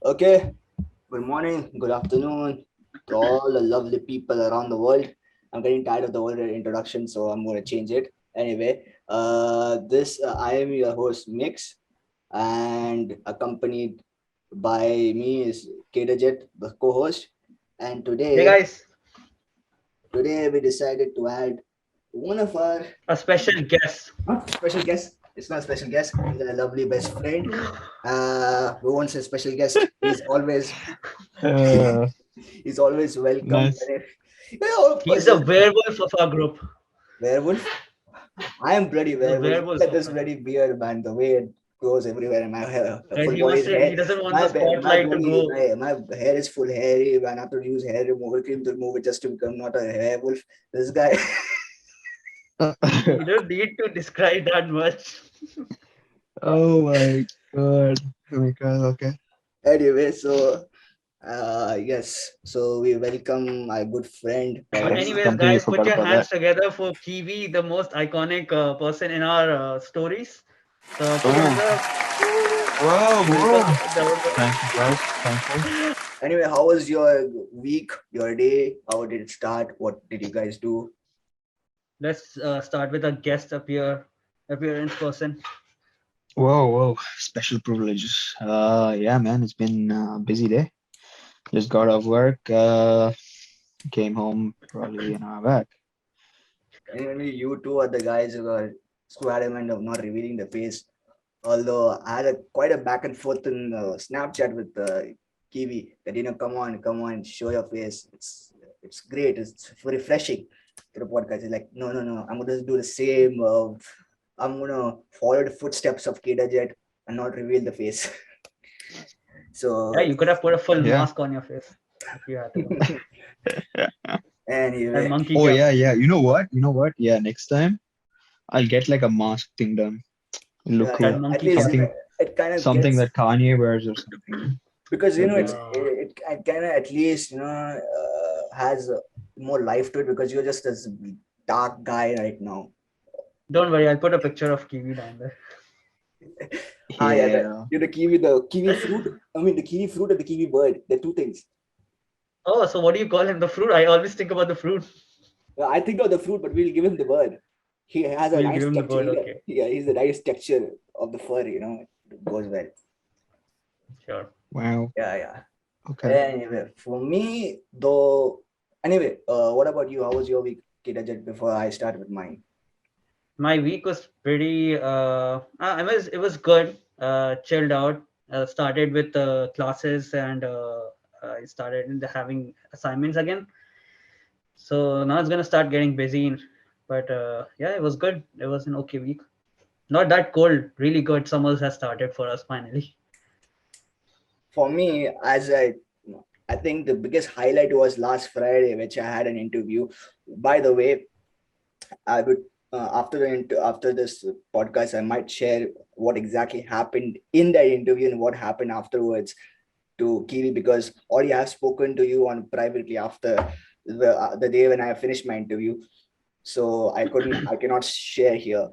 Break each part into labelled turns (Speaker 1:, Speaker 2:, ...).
Speaker 1: Okay, good morning, good afternoon to all the lovely people around the world. I'm getting tired of the whole introduction, so I'm going to change it. Anyway, this I am your host Mix, and accompanied by me is Caderjet, the co-host. And
Speaker 2: Hey guys,
Speaker 1: today we decided to add one of our
Speaker 2: a special guest.
Speaker 1: special guests. It's not a special guest. He's a lovely best friend. We won't say special guest.
Speaker 3: Uh,
Speaker 1: He's always welcome.
Speaker 3: nice.
Speaker 1: Yeah, of
Speaker 2: He's
Speaker 1: course,
Speaker 2: the werewolf of our group.
Speaker 1: werewolf. I am bloody
Speaker 2: The
Speaker 1: werewolf. Look
Speaker 2: werewolf
Speaker 1: at
Speaker 2: of
Speaker 1: this
Speaker 2: our group.
Speaker 1: bloody beard, man. The way it goes everywhere, and my hair,
Speaker 2: Right?
Speaker 1: full
Speaker 2: He
Speaker 1: body
Speaker 2: wants to.
Speaker 1: hair.
Speaker 2: He doesn't want
Speaker 1: My
Speaker 2: the
Speaker 1: my
Speaker 2: spotlight to
Speaker 1: body,
Speaker 2: go.
Speaker 1: my hair is full hairy. Man, I have to use hair removal cream to remove it just to become not a werewolf. This guy.
Speaker 2: You don't need to describe that much.
Speaker 3: Oh my god. Oh my god. Okay.
Speaker 1: Anyway, so yes, so we welcome my good friend,
Speaker 2: But
Speaker 3: Yes.
Speaker 2: anyways,
Speaker 1: Pavani.
Speaker 3: Completely
Speaker 2: guys, put
Speaker 3: forgot
Speaker 2: your
Speaker 3: about that.
Speaker 2: hands together for Kiwi, the most iconic person in our stories. So put your hands
Speaker 3: Oh.
Speaker 2: up. Woo!
Speaker 3: Whoa,
Speaker 2: Because
Speaker 3: whoa.
Speaker 2: the,
Speaker 3: Thank you, guys. Thank you.
Speaker 1: Anyway, how was your week, your day? How did it start? What did you guys do?
Speaker 2: let's start with a guest appearance person.
Speaker 3: Whoa, whoa. Special privileges. Yeah, man. It's been a busy day. Just got off work. Came home probably an hour back.
Speaker 1: Anyway, you two are the guys who are so adamant of not revealing the face. Although I had quite a back and forth in Snapchat with Kiwi that come on, show your face. It's great. It's refreshing to the podcast. It's like no. I'm gonna do the same. I'm gonna follow the footsteps of Caderjet and not reveal the face.
Speaker 2: Yeah,
Speaker 1: So
Speaker 2: you could have put a full
Speaker 3: Yeah.
Speaker 2: mask on your face if you had to. That
Speaker 1: anyway,
Speaker 2: monkey
Speaker 3: Oh,
Speaker 2: cap.
Speaker 3: yeah, yeah. You know what? You know what? Yeah, next time I'll get like a mask thing done. It'll look
Speaker 1: yeah,
Speaker 2: That
Speaker 3: cool.
Speaker 1: at
Speaker 2: monkey
Speaker 1: least
Speaker 2: cap.
Speaker 3: Something,
Speaker 1: it kind of
Speaker 3: something
Speaker 1: gets
Speaker 3: that Kanye wears or something.
Speaker 1: because
Speaker 3: That'd be
Speaker 2: Uh,
Speaker 1: it kind of at least has more life to it because you're just this dark guy right now.
Speaker 2: don't worry, I'll put a picture of Kiwi down there.
Speaker 1: Yeah,
Speaker 3: Yeah.
Speaker 1: the kiwi fruit. I mean, the kiwi fruit and the kiwi bird. The two things.
Speaker 2: Oh, so what do you call him? The fruit? I always think about the fruit.
Speaker 1: I think of the fruit, but we'll give him the bird. He has a
Speaker 2: We'll give
Speaker 1: nice
Speaker 2: him the
Speaker 1: texture.
Speaker 2: bird. Okay,
Speaker 1: Yeah, he's the nice texture of the fur. It goes well.
Speaker 2: sure.
Speaker 3: Wow.
Speaker 1: Yeah.
Speaker 3: Okay.
Speaker 1: Anyway, for me though. Anyway, what about you? How was your week, Kitajet? Before I start with mine.
Speaker 2: My week was pretty. It was good. Chilled out. Started with classes and I started having assignments again. So now it's gonna start getting busy. But yeah, it was good. It was an okay week. Not that cold. Really good. Summers has started for us finally.
Speaker 1: For me, I think the biggest highlight was last Friday, which I had an interview. By the way, I would after this podcast, I might share what exactly happened in that interview and what happened afterwards to Kiwi because already I've spoken to you on privately after the day when I finished my interview. So I cannot share here.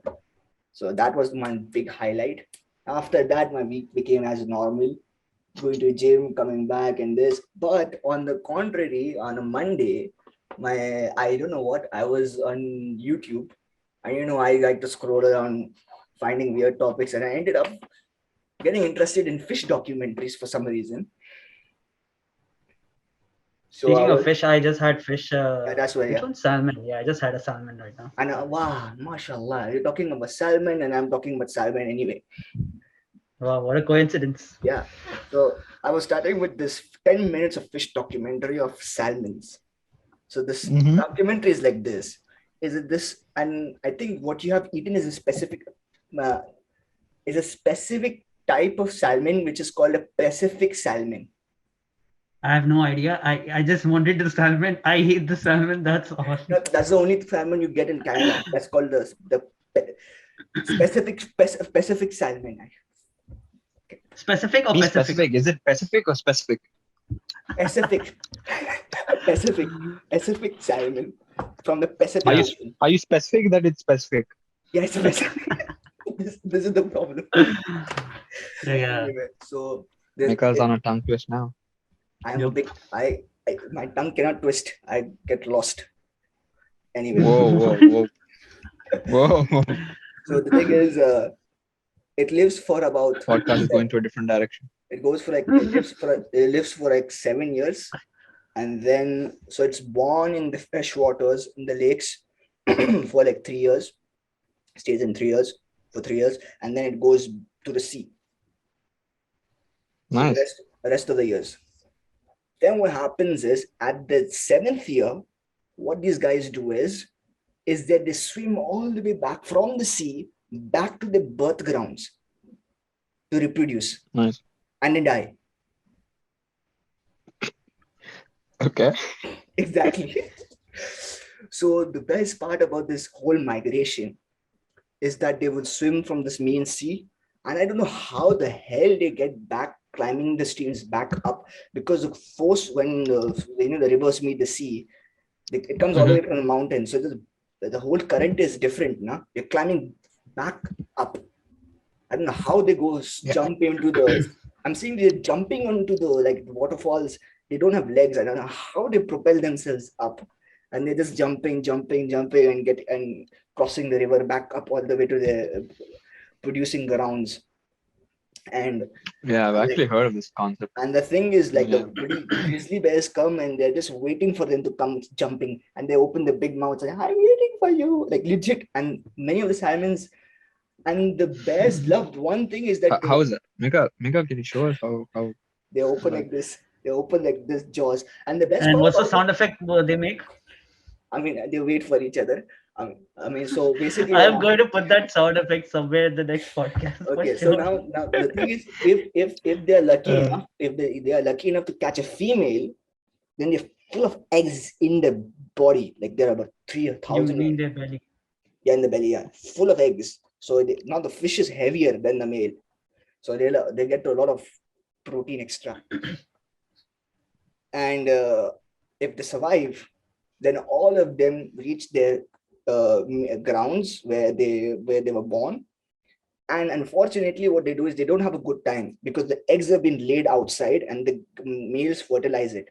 Speaker 1: So that was my big highlight. After that, my week became as normal, going to gym, coming back, and this. But on the contrary, on a Monday, I don't know what I was on YouTube, and I like to scroll around finding weird topics, and I ended up getting interested in fish documentaries for some reason. So I
Speaker 2: Speaking of
Speaker 1: was
Speaker 2: fish, I just had fish.
Speaker 1: yeah, that's why
Speaker 2: Which
Speaker 1: yeah.
Speaker 2: one? Salmon. Yeah, I just had a salmon right now.
Speaker 1: And wow, mashallah, you're talking about salmon, and I'm talking about salmon anyway.
Speaker 2: Wow, what a coincidence.
Speaker 1: Yeah. So I was starting with this 10 minutes of fish documentary of salmons. So this
Speaker 3: Mm-hmm.
Speaker 1: documentary is like this. Is it this? And I think what you have eaten uh, is a specific type of salmon which is called a Pacific salmon.
Speaker 2: I have no idea. I just wanted the salmon. I hate the salmon. That's all.
Speaker 1: That's the only salmon you get in Canada. That's called the specific salmon.
Speaker 2: Specific or
Speaker 3: Be
Speaker 2: Pacific?
Speaker 3: specific. Is it Pacific or specific?
Speaker 1: Pacific, Pacific, Pacific salmon from the
Speaker 3: Are
Speaker 1: Pacific
Speaker 3: you
Speaker 2: Yeah.
Speaker 1: Ocean.
Speaker 3: are you specific that it's specific?
Speaker 1: Yes, Pacific. This is the problem.
Speaker 2: Yeah.
Speaker 1: Anyway, so.
Speaker 3: Mika's on a tongue twist now.
Speaker 1: I'm a
Speaker 2: Yup.
Speaker 1: big. My tongue cannot twist. I get lost. Anyway,
Speaker 3: Whoa. Whoa.
Speaker 1: so the thing is, it lives for about.
Speaker 3: Podcast is going to a different direction.
Speaker 1: It goes for like it lives for like 7 years, and then so it's born in the fresh waters in the lakes for like 3 years, stays in 3 years for 3 years, and then it goes to the sea for
Speaker 3: Nice.
Speaker 1: the rest of the years. Then what happens is at the 7th year, what these guys do is that they swim all the way back from the sea back to the birth grounds to reproduce
Speaker 3: Nice.
Speaker 1: and then die.
Speaker 3: Okay.
Speaker 1: Exactly. So the best part about this whole migration is that they would swim from this main sea, and I don't know how the hell they get back climbing the streams back up, because the force when the rivers meet the sea, it comes all the way from the mountain. So the whole current is different. Now you're climbing back up. I don't know how they go
Speaker 3: Yeah.
Speaker 1: jump into the. I'm seeing they're jumping onto the like waterfalls. They don't have legs. I don't know how they propel themselves up, and they're just jumping, and crossing the river back up all the way to the producing grounds. And
Speaker 3: Yeah, I've actually heard of this concept.
Speaker 1: the thing is, like,
Speaker 3: Yeah.
Speaker 1: the grizzly bears come and they're just waiting for them to come jumping, and they open the big mouths and I'm waiting for you, like legit. And many of the salmons and the bears loved one thing is that
Speaker 3: How is that? Mika, can you show us how?
Speaker 1: they open like this. They open like this jaws, and the best
Speaker 2: And
Speaker 1: part
Speaker 2: what's the
Speaker 1: about
Speaker 2: sound effect they make?
Speaker 1: I mean, they wait for each other. So basically,
Speaker 2: I'm going to put that sound effect somewhere in the next podcast. for
Speaker 1: okay. So
Speaker 2: sure.
Speaker 1: now the thing is, if they're lucky
Speaker 2: Uh.
Speaker 1: enough, if they are lucky enough to catch a female, then they're full of eggs in the body. Like there are about
Speaker 2: You
Speaker 1: 3,000
Speaker 2: mean their belly?
Speaker 1: in the belly, yeah, full of eggs. So now the fish is heavier than the male, so they get a lot of protein extra. And if they survive, then all of them reach their grounds where they were born. And unfortunately, what they do is they don't have a good time because the eggs have been laid outside and the males fertilize it,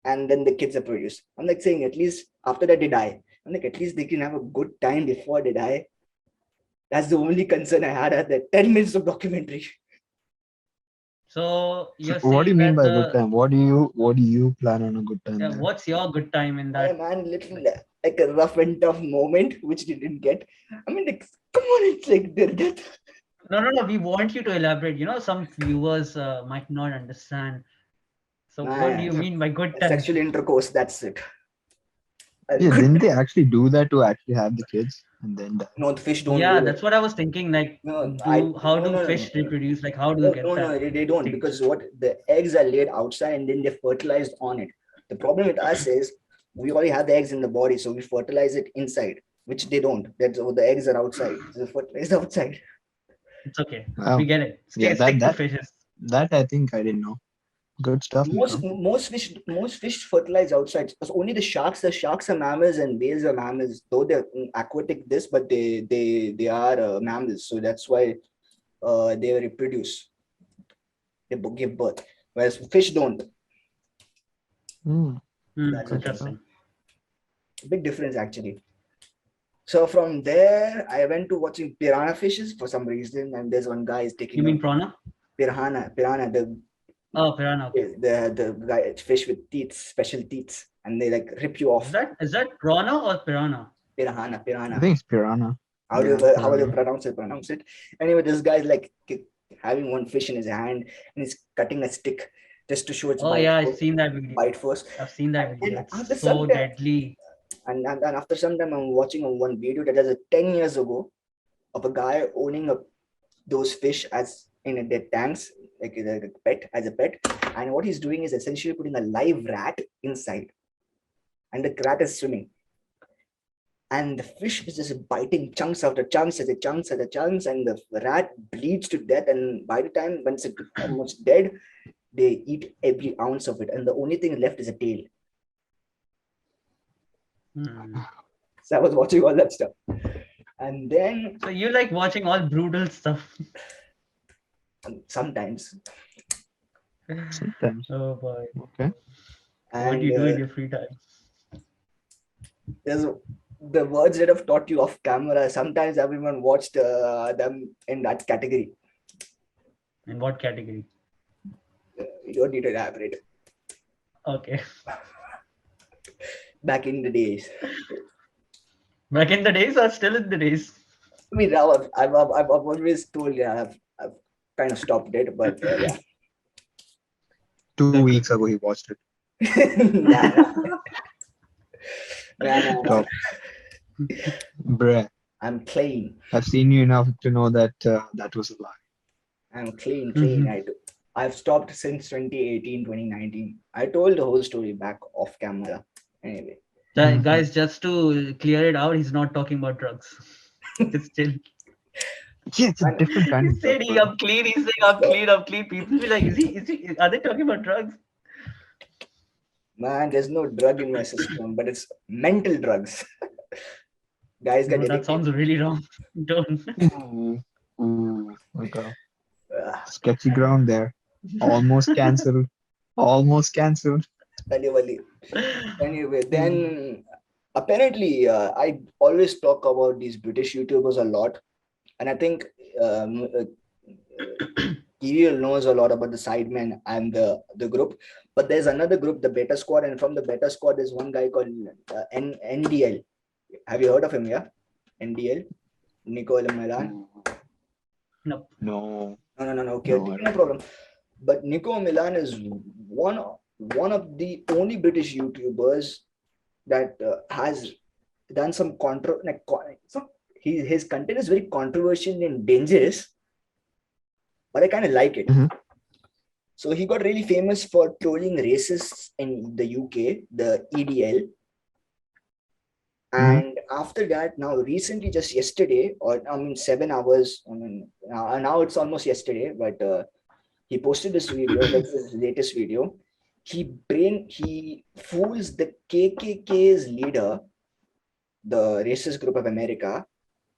Speaker 1: and then the kids are produced. I'm like saying, at least after that they die. I'm like, at least they can have a good time before they die. That's the only concern I had at that 10 minutes of documentary.
Speaker 2: So you're
Speaker 3: What do you
Speaker 2: saying
Speaker 3: mean
Speaker 2: that
Speaker 3: by good time? What do you plan on a good time? Then?
Speaker 2: what's your good time in
Speaker 1: I
Speaker 2: that?
Speaker 1: man, little like a rough and tough moment which they didn't get. I mean, like, come on, it's like their death.
Speaker 2: No. We want you to elaborate. Some viewers might not understand. So what do you
Speaker 1: Man,
Speaker 2: mean by good time?
Speaker 1: sexual intercourse, that's it.
Speaker 3: Yeah, didn't they actually do that to actually have the kids and then die?
Speaker 1: No, the fish don't
Speaker 2: Yeah,
Speaker 1: do
Speaker 2: that's
Speaker 1: it.
Speaker 2: what I was thinking. Like,
Speaker 1: No,
Speaker 2: how
Speaker 1: no,
Speaker 2: do
Speaker 1: no,
Speaker 2: fish
Speaker 1: no,
Speaker 2: reproduce? Like, how do
Speaker 1: no,
Speaker 2: you get
Speaker 1: no,
Speaker 2: that
Speaker 1: no, they don't,
Speaker 2: stage?
Speaker 1: because what the eggs are laid outside and then they're fertilized on it. The problem with us is we already have the eggs in the body, so we fertilize it inside, which they don't. That's the eggs are outside. They're fertilized outside.
Speaker 2: It's okay.
Speaker 3: Wow.
Speaker 2: We get it.
Speaker 3: Yeah,
Speaker 2: Stick to
Speaker 3: that
Speaker 2: fishes.
Speaker 3: I think I didn't know. Good stuff, Mika.
Speaker 1: Most fish fertilize outside. It's only the sharks are mammals and whales are mammals, though they're aquatic but they are mammals, so that's why they reproduce, they give birth, whereas fish don't.
Speaker 3: Hmm.
Speaker 1: That's the
Speaker 2: Interesting.
Speaker 1: big difference actually. So from there I went to watching piranha fishes for some reason, and there's one guy is taking
Speaker 2: You mean piranha?
Speaker 1: piranha,
Speaker 2: Oh, piranha. Okay.
Speaker 1: the guy fish with teeth, special teeth, and they like rip you off.
Speaker 2: Is that piranha or piranha?
Speaker 1: Piranha.
Speaker 3: I think it's piranha.
Speaker 1: How do
Speaker 3: Yeah,
Speaker 1: you pronounce it? Anyway, this guy's like having one fish in his hand and he's cutting a stick just to show its
Speaker 2: Oh yeah, I've seen that video.
Speaker 1: bite force.
Speaker 2: I've seen that
Speaker 1: And
Speaker 2: video.
Speaker 1: after
Speaker 2: It's so
Speaker 1: some time-
Speaker 2: deadly.
Speaker 1: And after some time, I'm watching one video that was 10 years ago of a guy owning those fish as in their tanks, like as a pet. And what he's doing is essentially putting a live rat inside, and the rat is swimming. And the fish is just biting chunks after chunks and the rat bleeds to death. And by the time when it's almost dead, they eat every ounce of it, and the only thing left is a tail. So I was watching all that stuff, and then
Speaker 2: So you like watching all brutal stuff?
Speaker 1: sometimes
Speaker 3: Sometimes.
Speaker 2: Oh boy.
Speaker 3: Okay.
Speaker 2: What do
Speaker 1: And
Speaker 2: you do in your free time?
Speaker 1: there's the words that I've taught you off camera. Sometimes everyone watched them in that category.
Speaker 2: In what category?
Speaker 1: You don't need to elaborate.
Speaker 2: Okay.
Speaker 1: Back in the days.
Speaker 2: Back in the days or still in the days?
Speaker 1: I mean, I've always told you I've kind of stopped it, but yeah.
Speaker 3: 2 weeks ago, he watched it.
Speaker 1: Nah, nah.
Speaker 3: Stop. Bruh,
Speaker 1: I'm clean.
Speaker 3: I've seen you enough to know that that was a lie.
Speaker 1: I'm clean.
Speaker 2: Mhm.
Speaker 1: I've stopped since 2018, 2019. I told the whole story back off camera. Anyway.
Speaker 2: Guys, just to clear it out, he's not talking about drugs. He's still.
Speaker 3: Yeah, it's a
Speaker 1: And
Speaker 3: different kind
Speaker 2: He
Speaker 3: of drug,
Speaker 2: said
Speaker 3: bro.
Speaker 2: I'm clean. He's saying I'm clean. I'm clean. People be like, is he? Are they talking about drugs?
Speaker 1: man, there's no drug in my system, but it's mental drugs. Guys get
Speaker 2: No, that
Speaker 1: addicted.
Speaker 2: sounds really wrong. Don't.
Speaker 3: Ooh, okay.
Speaker 1: Uh,
Speaker 3: Sketchy ground there. Almost cancelled. Almost cancelled.
Speaker 1: anyway, then apparently I always talk about these British YouTubers a lot, and I think Kiwi knows a lot about the Sidemen and the group. But there's another group, the Beta Squad, and from the Beta Squad, there's one guy called NDL. Have you heard of him? Yeah, NDL, Nicole Milan.
Speaker 2: No.
Speaker 3: No.
Speaker 1: No. Okay,
Speaker 3: No, I
Speaker 1: no
Speaker 3: don't.
Speaker 1: problem. But Nico Milan is one of the only British YouTubers that has done some his content is very controversial and dangerous, but I kind of like it.
Speaker 3: Mhm.
Speaker 1: So he got really famous for trolling racists in the UK, the EDL. And after that, now recently, just yesterday, or I mean 7 hours, I mean now it's almost yesterday, but he posted this video, like his latest video. He fools the KKK's leader, the racist group of America,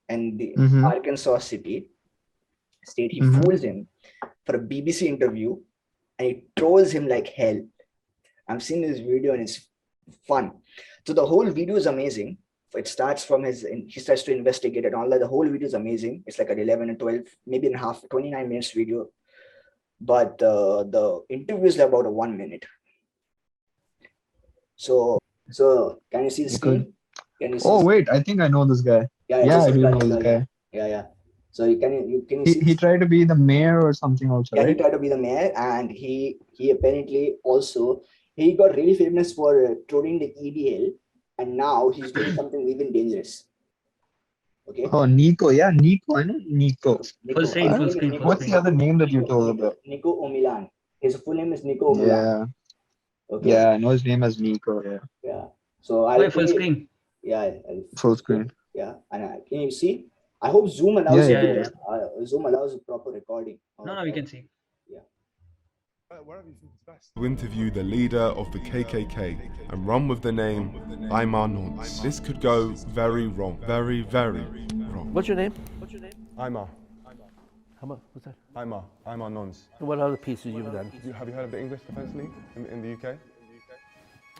Speaker 1: and the
Speaker 3: Mhm.
Speaker 1: Arkansas state. He
Speaker 3: Mhm.
Speaker 1: fools him for a BBC interview, and he trolls him like hell. I'm seeing this video and it's fun. So the whole video is amazing. It starts from he starts to investigate and all that. The whole video is amazing. It's like an 11 and 12, maybe in half, 29 minutes video. But the interview is about a 1 minute. So can you see the screen? Can you see?
Speaker 3: Oh wait, I think I know this guy.
Speaker 1: Yeah,
Speaker 3: Yeah,
Speaker 1: just
Speaker 3: I do know
Speaker 1: like
Speaker 3: this guy.
Speaker 1: yeah. So can you see?
Speaker 3: He tried to be the mayor or something also,
Speaker 1: Yeah, he
Speaker 3: right?
Speaker 1: tried to be the mayor, and he apparently also he got really famous for trolling the EDL, and now he's doing something even dangerous. Okay.
Speaker 3: Oh, Nico. Yeah, Nico. I know Nico.
Speaker 1: Nico.
Speaker 2: Full screen,
Speaker 1: His
Speaker 2: full
Speaker 1: name is
Speaker 2: screen, full
Speaker 1: Nico.
Speaker 3: What's the
Speaker 2: screen.
Speaker 3: other name that you told about?
Speaker 1: Nico Omilan. His full name is Nico Omilan.
Speaker 3: Yeah.
Speaker 1: Okay.
Speaker 3: Yeah, I know his name as Nico. Yeah.
Speaker 1: Yeah. So I'll
Speaker 2: Wait, full
Speaker 1: play.
Speaker 2: screen.
Speaker 1: Yeah.
Speaker 3: Full screen.
Speaker 1: Yeah. And can you see? I hope Zoom
Speaker 3: Yeah,
Speaker 1: allows
Speaker 3: yeah,
Speaker 1: you
Speaker 2: Yeah.
Speaker 1: to. Zoom allows proper recording.
Speaker 2: No, we can see.
Speaker 4: To interview the leader of the KKK and run with the name Aymar Nonce. This could go very wrong. Very, very wrong.
Speaker 5: What's your name?
Speaker 4: Aymar.
Speaker 5: How much? What's that?
Speaker 4: Aymar Nonce.
Speaker 5: What other pieces you've done?
Speaker 4: Have you heard of the English Defence League in the UK?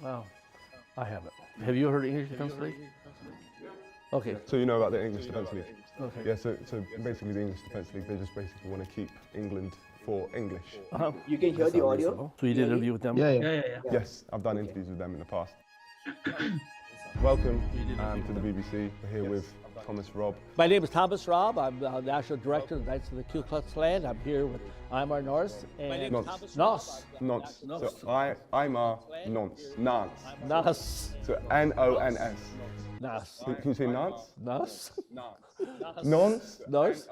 Speaker 5: Oh, I haven't. Have you heard of English Defence League? Okay.
Speaker 4: So you know about the English Defence League?
Speaker 5: Okay.
Speaker 4: Yeah, so basically the English Defence League, they just basically want to keep England for English.
Speaker 1: You can hear the audio.
Speaker 5: So you did an interview with them?
Speaker 3: yeah.
Speaker 2: Yeah.
Speaker 4: Yes, I've done interviews with them in the past. Welcome to the BBC. We're here with Thomas Robb.
Speaker 5: My name is Thomas Robb. I'm the National Director of the Knights of the Ku Klux Klan. I'm here with Aymar Nonce and
Speaker 4: Nonce.
Speaker 5: Nos.
Speaker 4: Nonce. So Aymar Nonce. Nance.
Speaker 5: Nos.
Speaker 4: So Nons.
Speaker 5: Nos.
Speaker 4: Can you say Nance?
Speaker 5: Nos.
Speaker 4: Nonce.
Speaker 5: Nos.
Speaker 4: Nons.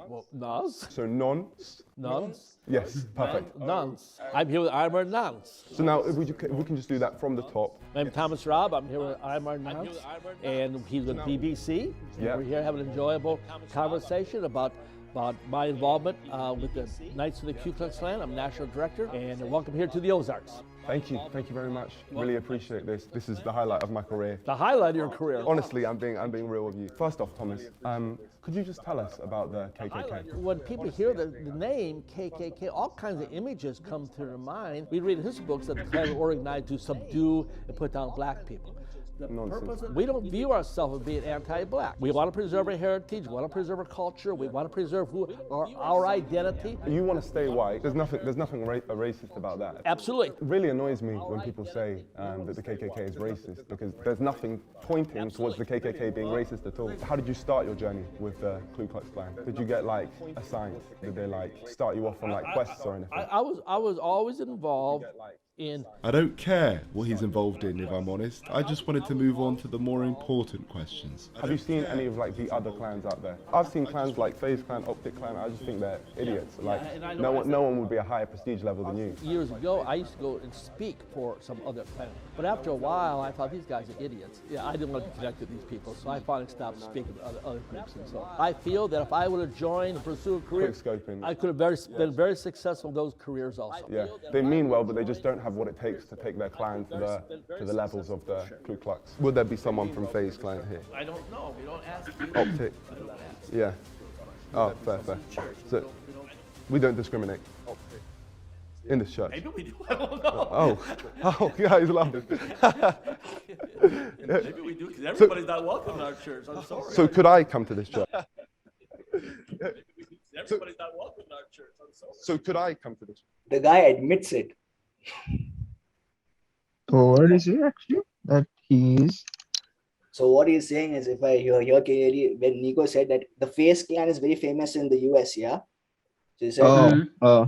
Speaker 5: Well, Nos.
Speaker 4: So nonce.
Speaker 5: Nons.
Speaker 4: Yes, perfect.
Speaker 5: Nons. I'm here with Aymar Nonce.
Speaker 4: So now if we can just do that from the top.
Speaker 5: I'm Thomas Robb. I'm here with Aymar Nonce, and he's with BBC.
Speaker 4: Yeah.
Speaker 5: We're here having an enjoyable conversation about about my involvement with the Knights of the Ku Klux Klan. I'm National Director, and welcome here to the Ozarks.
Speaker 4: Thank you very much. Really appreciate this. This is the highlight of my career.
Speaker 5: The highlight of your career.
Speaker 4: Honestly, I'm being real with you. First off, Thomas, could you just tell us about the KKK?
Speaker 5: When people hear the name KKK, all kinds of images come to their mind. We read in history books that the Klan were organized to subdue and put down black people.
Speaker 4: Nonsense.
Speaker 5: We don't view ourselves as being anti-black. We want to preserve our heritage, we want to preserve our culture, we want to preserve our identity.
Speaker 4: You want to stay white. There's nothing racist about that.
Speaker 5: Absolutely.
Speaker 4: It really annoys me when people say that the KKK is racist, because there's nothing pointing towards the KKK being racist at all. How did you start your journey with the Ku Klux Klan? Did you get like assigned? Did they like start you off on like quests or anything?
Speaker 5: I was always involved in.
Speaker 4: I don't care what he's involved in, if I'm honest. I just wanted to move on to the more important questions. Have you seen any of like the other clans out there? I've seen clans like FaZe Clan, Optic Clan. I just think they're idiots. Like no one would be a higher prestige level than you.
Speaker 5: Years ago, I used to go and speak for some other clan. But after a while, I thought these guys are idiots. Yeah, I didn't want to be connected to these people, so I finally stopped speaking to other groups. And so I feel that if I would have joined and pursued a career, I could have been very successful in those careers also.
Speaker 4: Yeah, they mean well, but they just don't have what it takes to take their clan to the levels of the Ku Klux. Would there be someone from FaZe Clan here?
Speaker 5: I don't know. We don't ask.
Speaker 4: Optic. Yeah. Oh, fair. So we don't discriminate in this church.
Speaker 5: Maybe we do. I don't know.
Speaker 4: Oh, yeah, he's laughing.
Speaker 5: Maybe we do, because everybody's not welcome in our church. I'm sorry.
Speaker 4: So could I come to this church?
Speaker 5: Everybody's not welcome in our church. I'm sorry.
Speaker 4: So could I come to this church?
Speaker 1: The guy admits it.
Speaker 3: So what is it actually? That he's.
Speaker 1: So what he's saying is, if I hear clearly, when Nico said that the FaZe Clan is very famous in the US, yeah? So he said,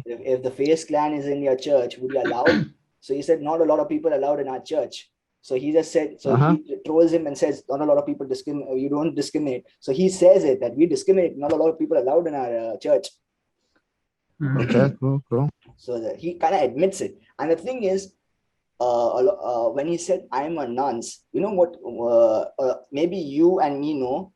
Speaker 1: if the FaZe Clan is in your church, would you allow? So he said, not a lot of people allowed in our church. So he just said, he trolls him and says, not a lot of people discriminate, you don't discriminate. So he says it, that we discriminate, not a lot of people allowed in our church.
Speaker 3: Okay, cool.
Speaker 1: So he kind of admits it. And the thing is, when he said, I'm a nonce, you know what, maybe you and me know,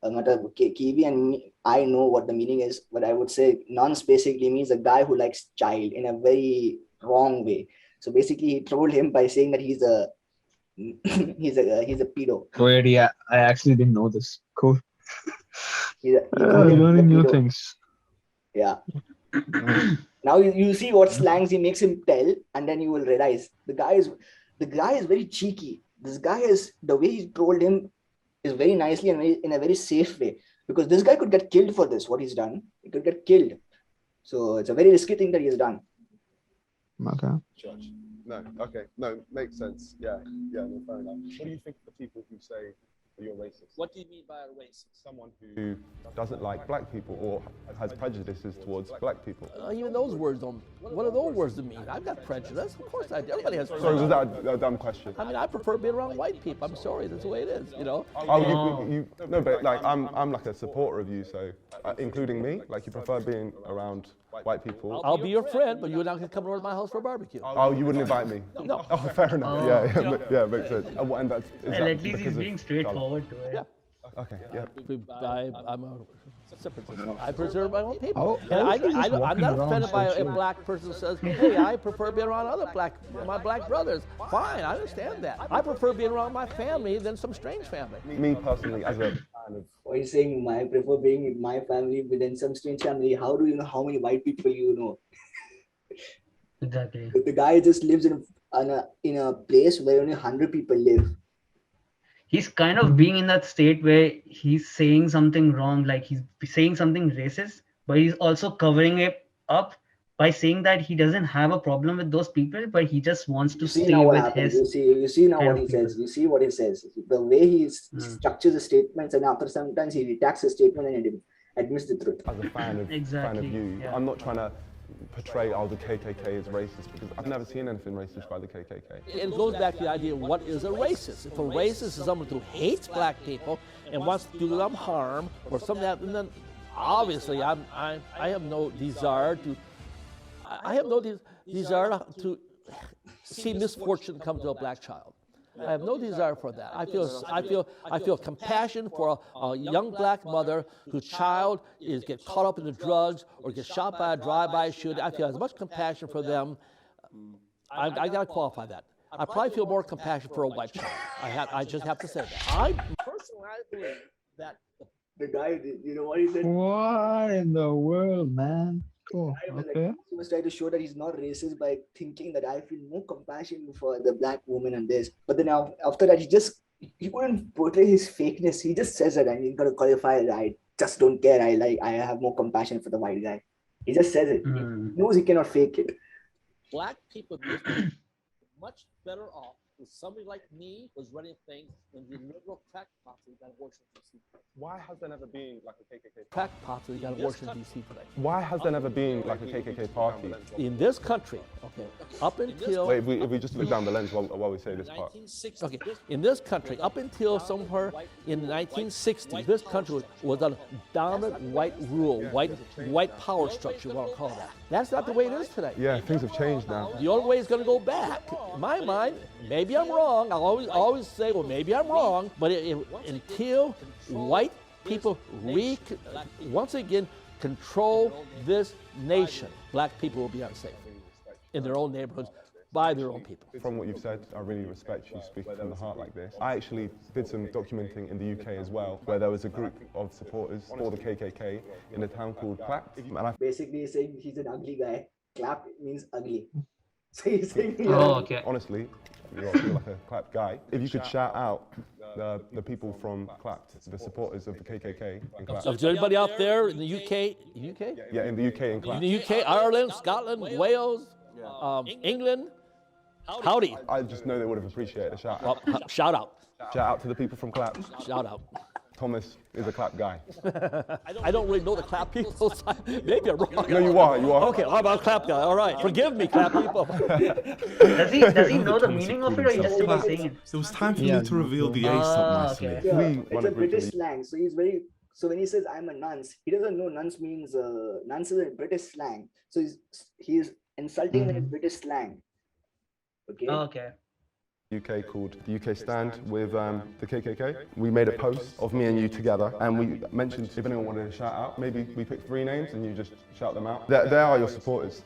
Speaker 1: Kiwi and me, I know what the meaning is, but I would say nonce basically means a guy who likes child in a very wrong way. So basically he trolled him by saying that he's a pedo.
Speaker 3: Wait, yeah, I actually didn't know this. Cool.
Speaker 1: Learning
Speaker 3: new things.
Speaker 1: Yeah. Now you see what slangs he makes him tell, and then you will realize the guy is very cheeky. This guy is, the way he trolled him is very nicely and in a very safe way, because this guy could get killed for this. What he's done, he could get killed. So it's a very risky thing that he has done.
Speaker 3: Okay.
Speaker 4: Church. No, okay, no, makes sense. Yeah, no, fair enough. What do you think of the people who say that you're racist?
Speaker 5: What do you mean by a racist?
Speaker 4: Someone who doesn't like black people or has prejudices towards black people.
Speaker 5: Even those words don't. What do those words mean? I've got prejudice. Of course I do. Everybody has prejudice.
Speaker 4: Sorry, was that a dumb question?
Speaker 5: I mean, I prefer being around white people. I'm sorry, that's the way it is. You know.
Speaker 4: Oh, no, but like I'm like a supporter of you, so including me. Like you prefer being around white people.
Speaker 5: I'll be your friend, but you're not going to come over to my house for a barbecue.
Speaker 4: Oh, you wouldn't invite me?
Speaker 5: No.
Speaker 4: Oh, fair enough. Yeah, makes sense. And that's, is that
Speaker 2: at least he's being straightforward to it.
Speaker 5: Yeah.
Speaker 4: Okay, yeah.
Speaker 5: I'm a separatist. I preserve my own people.
Speaker 3: Oh,
Speaker 5: And
Speaker 3: just
Speaker 5: I'm
Speaker 3: walking
Speaker 5: not
Speaker 3: around
Speaker 5: offended by a
Speaker 3: socially.
Speaker 5: black person who says, hey, I prefer being around my black brothers. Fine, I understand that. I prefer being around my family than some strange family.
Speaker 4: Me personally, as a fan of.
Speaker 1: What he's saying, I prefer being with my family within some strange family. How do you know how many white people you know?
Speaker 2: Exactly.
Speaker 1: The guy just lives in a place where only 100 people live.
Speaker 2: He's kind of being in that state where he's saying something wrong, like he's saying something racist, but he's also covering it up by saying that he doesn't have a problem with those people, but he just wants to stay with his.
Speaker 1: You see now what he
Speaker 2: people.
Speaker 1: says. You see what he says. The way he structures the statements, and after sometimes he retracts the statement and admits the truth.
Speaker 4: As a fan of you,
Speaker 2: yeah.
Speaker 4: I'm not trying to portray the KKK as racist, because I've never seen anything racist by the KKK.
Speaker 5: It goes back to the idea of what is a racist. If a racist is someone who hates black people and wants to do them harm or something like that, then obviously I have no desire to. I have no desire to see misfortune come to a black child. I have no desire for that. I feel compassion for a young black mother whose child gets caught up in the drugs or gets shot by a drive-by shooting. I feel as much compassion for them. I got to qualify that. I probably feel more compassion for a white child. I just have to say that. I believe that
Speaker 1: The guy, you know what he said?
Speaker 3: What in the world, man? Cool.
Speaker 1: I was
Speaker 3: Okay.
Speaker 1: like, he was trying to show that he's not racist by thinking that I feel more compassion for the black woman and this. But then after that, he couldn't portray his fakeness. He just says it, and he's gonna qualify it. I just don't care. I have more compassion for the white guy. He just says it. He knows he cannot fake it.
Speaker 5: black people would be much better off if somebody like me was running things than the liberal crack posse that Washington D.C.
Speaker 4: Why has there never been like a KKK?
Speaker 5: Crack posse that Washington D.C. today.
Speaker 4: Why has there never been like a KKK party?
Speaker 5: In this country, okay, up until
Speaker 4: Wait, if we just look down the lens while we say this part.
Speaker 5: okay, in this country, up until somewhere in the 1960s, this country was a dominant white rule, white power structure, you want to call that. That's not the way it is today.
Speaker 4: Yeah, things have changed now.
Speaker 5: The only way it's going to go back, in my mind, maybe I'm wrong. I always say, well, maybe I'm wrong. But until white people once again control this nation, black people will be unsafe in their own neighborhoods by their own people.
Speaker 4: From what you've said, I really respect you speaking from the heart like this. I actually did some documenting in the UK as well, where there was a group of supporters for the KKK in a town called Clap. And I
Speaker 1: Basically, he's saying he's an ugly guy. Clap means ugly. So he's saying,
Speaker 2: Okay.
Speaker 4: honestly, you're like a Clap guy. If you could shout out the people from Clap, the supporters of the KKK in Clap.
Speaker 5: So, is there anybody out there in the UK?
Speaker 4: Yeah, in the UK in Clap.
Speaker 5: In the UK, Ireland, Scotland, Wales, England. Howdy.
Speaker 4: I just know they would have appreciated a shout out.
Speaker 5: Well, shout out.
Speaker 4: Shout out to the people from Clap.
Speaker 5: Shout out.
Speaker 4: Thomas is a Clap guy.
Speaker 5: I don't really know the Clap people. So maybe I'm wrong.
Speaker 4: No, you are.
Speaker 5: Okay, I'm a Clap guy. All right. Forgive me, Clap people.
Speaker 2: Does he know the meaning of it, or he just about saying it?
Speaker 6: It was time for me to reveal the A stop nicely.
Speaker 2: Okay.
Speaker 1: Yeah,
Speaker 4: We
Speaker 1: it's
Speaker 4: wanna
Speaker 1: a
Speaker 4: bring
Speaker 1: British
Speaker 4: the-
Speaker 1: slang. So he's very. So when he says I'm a nunce, he doesn't know nunce means nunce is a British slang. So he's insulting when it's British slang. Okay.
Speaker 2: Okay.
Speaker 4: UK called the UK Stand with the KKK. We made a post of me and you together, and we mentioned if anyone wanted a shout out, maybe we picked 3 names and you just shout them out. They are your supporters.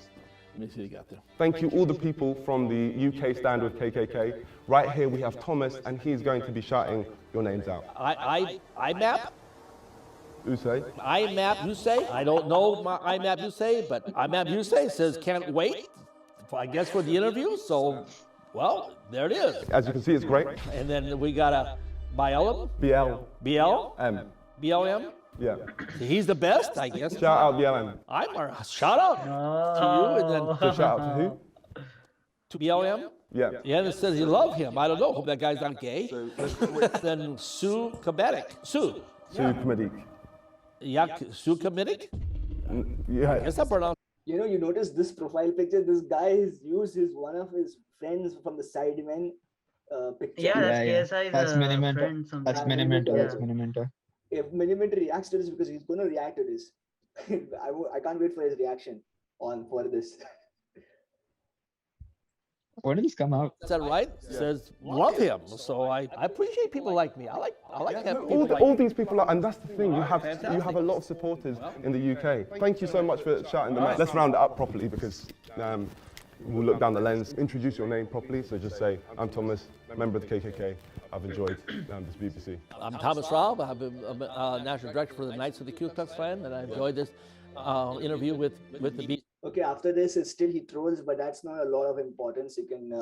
Speaker 5: Let me see what you got there.
Speaker 4: Thank you all the people from the UK Stand with KKK. Right here we have Thomas, and he's going to be shouting your names out.
Speaker 5: IMAP?
Speaker 4: Usay.
Speaker 5: IMAP, you say? I don't know my IMAP, you say, but IMAP, you say says can't wait, I guess, for the interview. So, well, there it is.
Speaker 4: As you can see, it's great.
Speaker 5: And then we got a BLM,
Speaker 4: BL.
Speaker 5: BL, BLM.
Speaker 4: Yeah.
Speaker 5: He's the best, I guess.
Speaker 4: Shout out BLM.
Speaker 5: Shout out to you, and then
Speaker 4: So shout out to who?
Speaker 5: to BLM.
Speaker 4: Yeah.
Speaker 5: Yeah, and it says you love him. I don't know. Hope that guy's not gay. Then Sue Kametic. Sue.
Speaker 4: Sue Kamadik.
Speaker 5: Yeah, Sue Kametic.
Speaker 4: Yeah.
Speaker 5: Guess I pronounced.
Speaker 1: You know, you notice this profile picture. This guy has used one of his friends from the Sidemen picture.
Speaker 2: Yeah, that's
Speaker 3: Yeah,
Speaker 2: KSI's
Speaker 3: That's Minimentor.
Speaker 2: friend.
Speaker 3: That's
Speaker 1: Yeah.
Speaker 3: Minimentor. That's
Speaker 2: Yeah.
Speaker 3: Minimentor.
Speaker 1: If Minimentor reacts to this, because he's going to react to this. I can't wait for his reaction for this.
Speaker 3: When did this come out?
Speaker 5: Is that right? Says love him. So I appreciate people like me. I like having people like
Speaker 4: All these people are, and that's the thing. You have a lot of supporters in the UK. Thank you so much for shouting them out. Let's round it up properly because we'll look down the lens. Introduce your name properly. So just say, I'm Thomas, member of the KKK. I've enjoyed this BBC.
Speaker 5: I'm Thomas Raub. I'm a national director for the Knights of the Ku Klux Klan, and I enjoyed this interview with the BBC.
Speaker 1: Okay, after this, it's still he trolls, but that's not a lot of importance. You can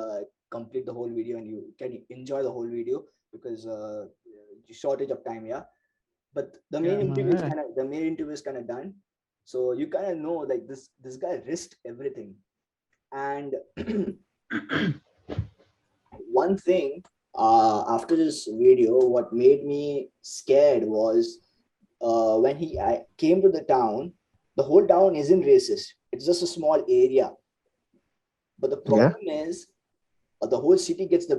Speaker 1: complete the whole video and you can enjoy the whole video because shortage of time, yeah. But the main interview is kind of done, so you kind of know like this guy risked everything. And one thing after this video, what made me scared was when I came to the town. The whole town isn't racist. It's just a small area. But the problem is the whole city gets the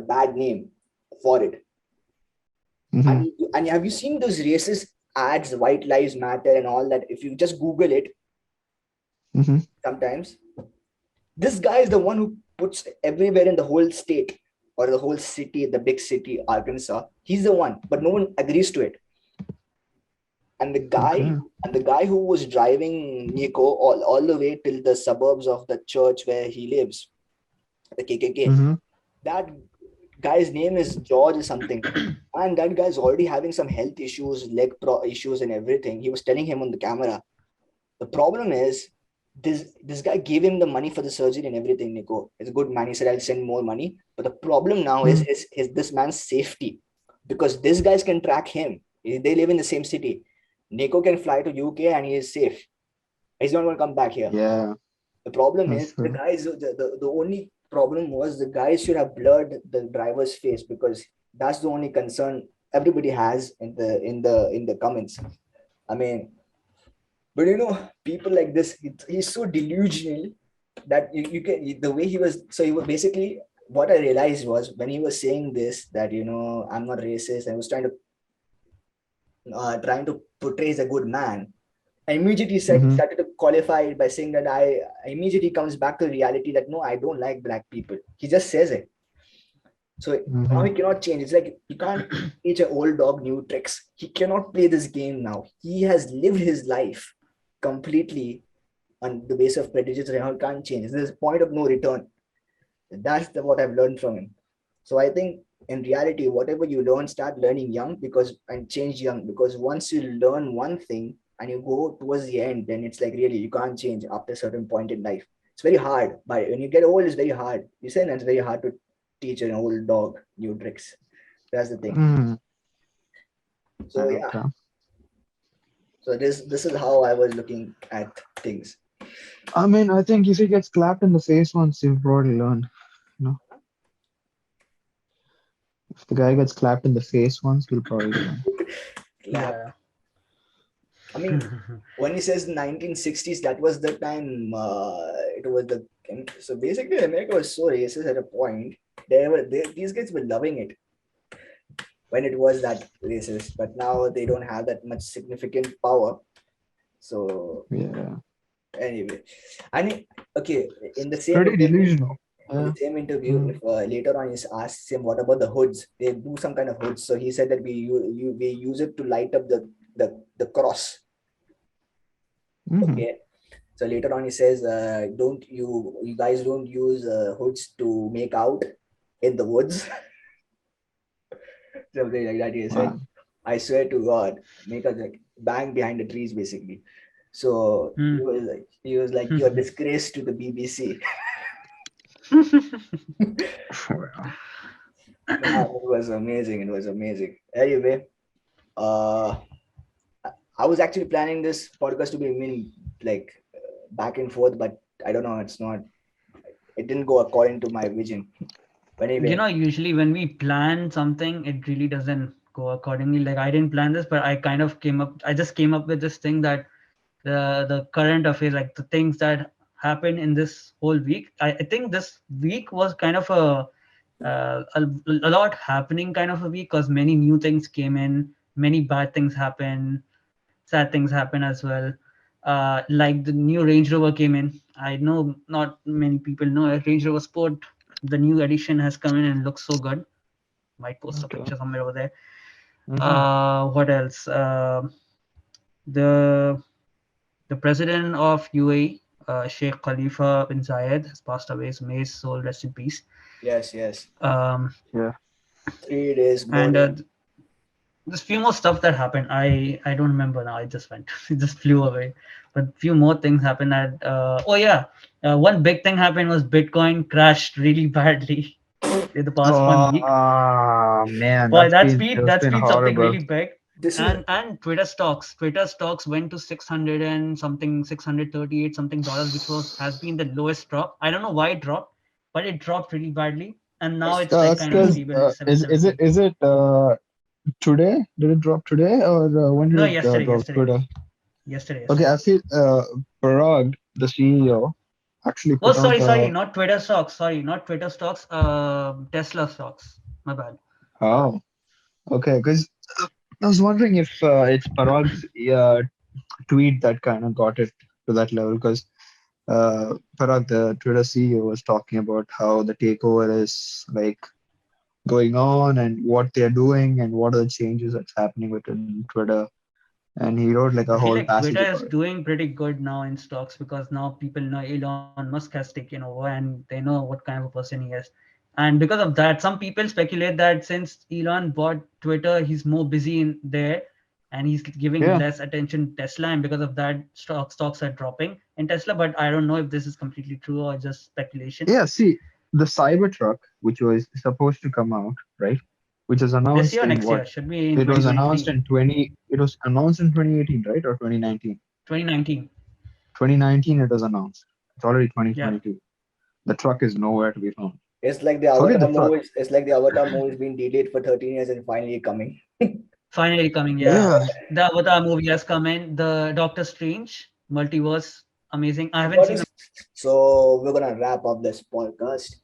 Speaker 1: bad name for it. And have you seen those racist ads, White Lives Matter and all that? If you just Google it, sometimes this guy is the one who puts everywhere in the whole state or the whole city, the big city, Arkansas. He's the one, but no one agrees to it. And
Speaker 3: Okay.
Speaker 1: the guy who was driving Nico all the way till the suburbs of the church where he lives, the KKK.
Speaker 3: Mm-hmm.
Speaker 1: That guy's name is George or something, and that guy's already having some health issues, issues, and everything. He was telling him on the camera. The problem is this guy gave him the money for the surgery and everything. Nico is a good man. He said, "I'll send more money." But the problem now is his this man's safety, because these guys can track him. They live in the same city. Nico can fly to UK and he is safe. He's not going to come back here.
Speaker 3: Yeah,
Speaker 1: The problem
Speaker 3: that's
Speaker 1: is the
Speaker 3: true.
Speaker 1: guys. The only problem was the guys should have blurred the driver's face, because that's the only concern everybody has in the comments. I mean, but people like this, he's so delusional that you can, the way he was. So he was basically, what I realized was when he was saying this, that I'm not racist. I was trying to portray as a good man. I immediately
Speaker 3: Mm-hmm.
Speaker 1: started to qualify it by saying that I immediately comes back to reality that no, I don't like black people. He just says it. So now
Speaker 3: Mm-hmm.
Speaker 1: he cannot change. It's like you can't teach an old dog new tricks. He cannot play this game now. He has lived his life completely on the base of prejudice, and how it can't change. There's a point of no return. That's what I've learned from him. So I think in reality, whatever you learn, start learning young, and change young, because once you learn one thing and you go towards the end, then it's like really you can't change after a certain point in life. It's very hard. But when you get old, it's very hard. You say it's very hard to teach an old dog new tricks. That's the thing.
Speaker 3: Mm-hmm.
Speaker 1: So yeah.
Speaker 3: Okay.
Speaker 1: So this is how I was looking at things.
Speaker 3: I mean, I think if he gets clapped in the face once, he'll probably learn. You know, if the guy gets clapped in the face once, he'll probably learn.
Speaker 1: Clap.
Speaker 2: Yeah.
Speaker 1: I mean, when he says 1960s, that was the time. It was the so basically America was so racist at a point. These guys were loving it when it was that racist, but now they don't have that much significant power. So
Speaker 3: Yeah,
Speaker 1: anyway, and okay, in the same
Speaker 3: pretty
Speaker 1: interview,
Speaker 3: delusional.
Speaker 1: in
Speaker 3: Yeah.
Speaker 1: the same interview,
Speaker 3: Mm.
Speaker 1: if later on he asks him what about the hoods? They do some kind of hoods. So he said that we use it to light up the cross.
Speaker 3: Mm-hmm.
Speaker 1: Okay. So later on he says, don't you guys don't use hoods to make out in the woods? Something like that he said.
Speaker 3: Wow.
Speaker 1: I swear to God, make us like bang behind the trees basically. So
Speaker 2: Hmm.
Speaker 1: he was like you're a disgrace to the BBC.
Speaker 3: Wow.
Speaker 1: Man, it was amazing. It was amazing. Anyway, uh, I was actually planning this podcast to be like back and forth, but I don't know. It's not. It didn't go according to my vision. But anyway,
Speaker 2: Usually when we plan something, it really doesn't go accordingly. Like I didn't plan this, but I just came up with this thing that the current affairs, like the things that happened in this whole week. I think this week was kind of a lot happening kind of a week, because many new things came in, many bad things happen, sad things happen as well. Like the new Range Rover came in. I know not many people know it. Range Rover Sport, the new edition has come in and looks so good. Might post a
Speaker 3: Okay.
Speaker 2: picture somewhere over there.
Speaker 3: Mm-hmm.
Speaker 2: What else? The the president of UAE, Sheikh Khalifa bin Zayed, has passed away. So may his soul rest in peace.
Speaker 1: yes.
Speaker 2: Um,
Speaker 3: Yeah.
Speaker 1: 3 days
Speaker 2: and
Speaker 1: mourning.
Speaker 2: there's few more stuff that happened. I don't remember now. I just went. It just flew away. But few more things happened. Oh yeah, one big thing happened was Bitcoin crashed really badly in the past 1 week.
Speaker 3: Oh man,
Speaker 2: Boy,
Speaker 3: that's
Speaker 2: that's
Speaker 3: been
Speaker 2: been something
Speaker 3: horrible.
Speaker 2: really big.
Speaker 1: This is
Speaker 2: And Twitter stocks went to 600 and something, 638 something dollars, which has been the lowest drop. I don't know why it dropped, but it dropped really badly, and now it's like
Speaker 3: That's
Speaker 2: kind of
Speaker 3: because
Speaker 2: stable in the
Speaker 3: is it
Speaker 2: 770.
Speaker 3: today? Did it drop today or when
Speaker 2: No,
Speaker 3: did it
Speaker 2: yesterday,
Speaker 3: drop
Speaker 2: yesterday,
Speaker 3: today?
Speaker 2: yesterday,
Speaker 3: Okay,
Speaker 2: yesterday.
Speaker 3: I feel Parag, the CEO, actually
Speaker 2: Oh,
Speaker 3: put out
Speaker 2: sorry, not Twitter stocks. Sorry, not Twitter stocks. Tesla stocks. My bad.
Speaker 3: oh, okay, because I was wondering if it's Parag's tweet that kind of got it to that level because Parag, the Twitter CEO, was talking about how the takeover is like going on and what they're doing and what are the changes that's happening within Twitter. And he wrote like a
Speaker 2: I feel
Speaker 3: whole
Speaker 2: like
Speaker 3: passage
Speaker 2: Twitter is
Speaker 3: about it.
Speaker 2: doing pretty good now in stocks because now people know Elon Musk has taken over and they know what kind of a person he is. And because of that, some people speculate that since Elon bought Twitter, he's more busy in there and he's giving
Speaker 3: Yeah,
Speaker 2: less attention to Tesla. And because of that, stocks are dropping in Tesla. But I don't know if this is completely true or just speculation.
Speaker 3: yeah. See, the Cybertruck, which was supposed to come out, right? Which was
Speaker 2: This year
Speaker 3: announced
Speaker 2: or
Speaker 3: in
Speaker 2: next
Speaker 3: what?
Speaker 2: year? Should be in
Speaker 3: It was announced
Speaker 2: 2023,
Speaker 3: in 20. It was announced in 2018, right, or 2019?
Speaker 2: 2019.
Speaker 3: 2019. It was announced. It's already
Speaker 2: Yeah,
Speaker 3: 2022. The truck is nowhere to be found.
Speaker 1: It's like the
Speaker 3: Forget the
Speaker 1: Avatar
Speaker 3: truck.
Speaker 1: movies. It's like the Avatar movies being delayed for 13 years and finally coming.
Speaker 2: finally coming. Yeah,
Speaker 3: Yeah,
Speaker 2: the Avatar movie has come in. The Doctor Strange multiverse, amazing. I haven't
Speaker 1: What
Speaker 2: seen
Speaker 1: is so we're gonna wrap up this podcast.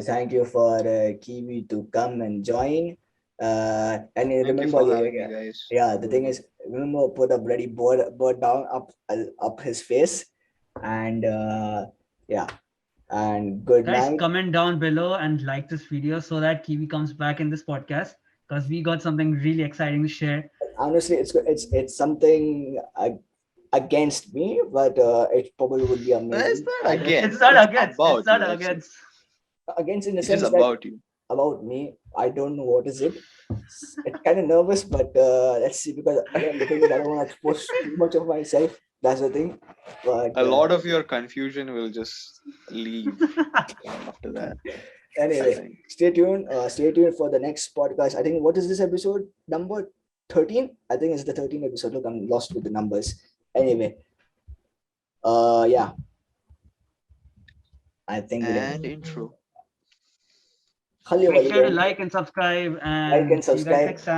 Speaker 1: Thank you for Kiwi to come and join. And you
Speaker 3: thank you
Speaker 1: remember,
Speaker 3: for having me, guys.
Speaker 1: yeah, the thing is, remember put a bloody bird down up his face, and yeah, and good
Speaker 2: guys,
Speaker 1: night.
Speaker 2: comment down below and like this video so that Kiwi comes back in this podcast because we got something really exciting to share.
Speaker 1: Honestly, it's something against me, but it probably would be
Speaker 3: No, it's
Speaker 1: amazing.
Speaker 3: not
Speaker 1: I don't
Speaker 2: It's
Speaker 3: against.
Speaker 2: not
Speaker 3: It's
Speaker 2: against. It's
Speaker 3: about
Speaker 2: not
Speaker 3: you. That's it.
Speaker 2: against.
Speaker 1: against in the
Speaker 3: It's just
Speaker 1: sense that
Speaker 3: about you.
Speaker 1: about me. I don't know what is it. It's kind of nervous, but let's see. Because again, the thing is, I don't want to expose too much of myself. That's the thing. But
Speaker 3: A lot of your confusion will just leave after that, I
Speaker 1: anyway,
Speaker 3: think.
Speaker 1: stay tuned. Stay tuned for the next podcast. I think what is this episode number 13? I think it's the 13th episode. Look, I'm lost with the numbers. Anyway, yeah, I think we're
Speaker 3: And
Speaker 1: done.
Speaker 3: intro.
Speaker 1: Khali
Speaker 2: Make
Speaker 1: wali
Speaker 2: sure to
Speaker 1: gaye.
Speaker 2: like and subscribe
Speaker 1: Like and
Speaker 2: and see you guys
Speaker 1: subscribe.
Speaker 2: next time.